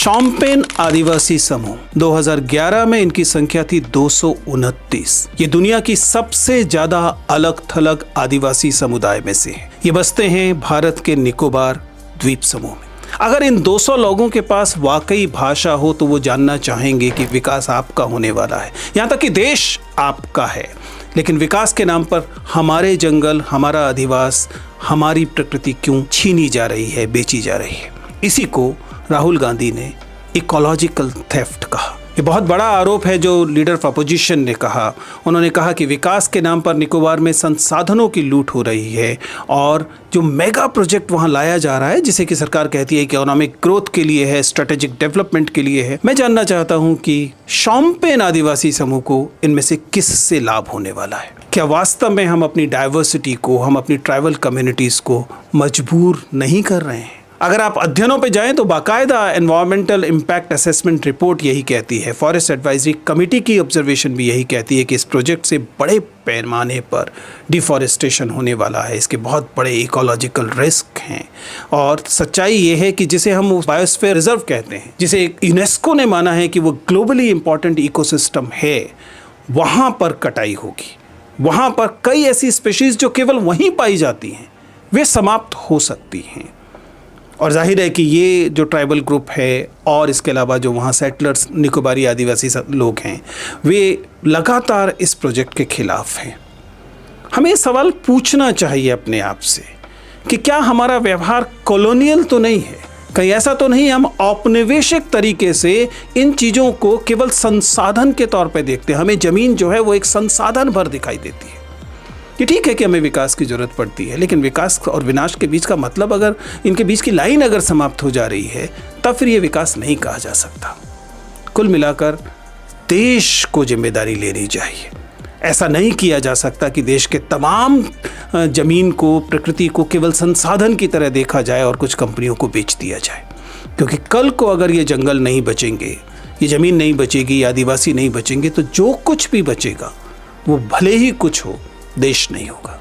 शोम्पेन आदिवासी समूह 2011 में इनकी संख्या थी 229। ये दुनिया की सबसे ज्यादा अलग थलग आदिवासी समुदाय में से है। ये बसते हैं भारत के निकोबार द्वीप समूह में। अगर इन 200 लोगों के पास वाकई भाषा हो तो वो जानना चाहेंगे कि विकास आपका होने वाला है, यहाँ तक कि देश आपका है, लेकिन विकास के नाम पर हमारे जंगल, हमारा अधिवास, हमारी प्रकृति क्यों छीनी जा रही है, बेची जा रही है। इसी को राहुल गांधी ने इकोलॉजिकल थेफ्ट कहा। ये बहुत बड़ा आरोप है जो लीडर ऑफ अपोजिशन ने कहा। उन्होंने कहा कि विकास के नाम पर निकोबार में संसाधनों की लूट हो रही है और जो मेगा प्रोजेक्ट वहां लाया जा रहा है, जिसे कि सरकार कहती है कि इकोनॉमिक ग्रोथ के लिए है, स्ट्रेटेजिक डेवलपमेंट के लिए है। मैं जानना चाहता हूं कि शोम्पेन आदिवासी समूह को इनमें से किससे लाभ होने वाला है। क्या वास्तव में हम अपनी डाइवर्सिटी को, हम अपनी ट्राइबल कम्युनिटीज को मजबूर नहीं कर रहे हैं? अगर आप अध्ययनों पे जाएं तो बाकायदा एनवायरमेंटल इम्पैक्ट असेसमेंट रिपोर्ट यही कहती है, फॉरेस्ट एडवाइजरी कमेटी की ऑब्जर्वेशन भी यही कहती है कि इस प्रोजेक्ट से बड़े पैमाने पर डिफॉरेस्टेशन होने वाला है, इसके बहुत बड़े इकोलॉजिकल रिस्क हैं। और सच्चाई ये है कि जिसे हम बायोस्फीयर रिजर्व कहते हैं, जिसे यूनेस्को ने माना है कि वो ग्लोबली इंपॉर्टेंट इकोसिस्टम है, वहाँ पर कटाई होगी। वहाँ पर कई ऐसी स्पीशीज जो केवल वहीं पाई जाती हैं, वे समाप्त हो सकती हैं। और जाहिर है कि ये जो ट्राइबल ग्रुप है और इसके अलावा जो वहाँ सेटलर्स निकोबारी आदिवासी लोग हैं, वे लगातार इस प्रोजेक्ट के खिलाफ हैं। हमें सवाल पूछना चाहिए अपने आप से कि क्या हमारा व्यवहार कॉलोनियल तो नहीं है? कहीं ऐसा तो नहीं हम औपनिवेशिक तरीके से इन चीज़ों को केवल संसाधन के तौर पे देखते हैं? हमें ज़मीन जो है वो एक संसाधन भर दिखाई देती है। ये ठीक है कि हमें विकास की ज़रूरत पड़ती है, लेकिन विकास और विनाश के बीच का मतलब, अगर इनके बीच की लाइन अगर समाप्त हो जा रही है, तब फिर ये विकास नहीं कहा जा सकता। कुल मिलाकर देश को जिम्मेदारी लेनी चाहिए। ऐसा नहीं किया जा सकता कि देश के तमाम ज़मीन को, प्रकृति को केवल संसाधन की तरह देखा जाए और कुछ कंपनियों को बेच दिया जाए। क्योंकि कल को अगर ये जंगल नहीं बचेंगे, ये ज़मीन नहीं बचेगी, आदिवासी नहीं बचेंगे, तो जो कुछ भी बचेगा वो भले ही कुछ हो, देश नहीं होगा।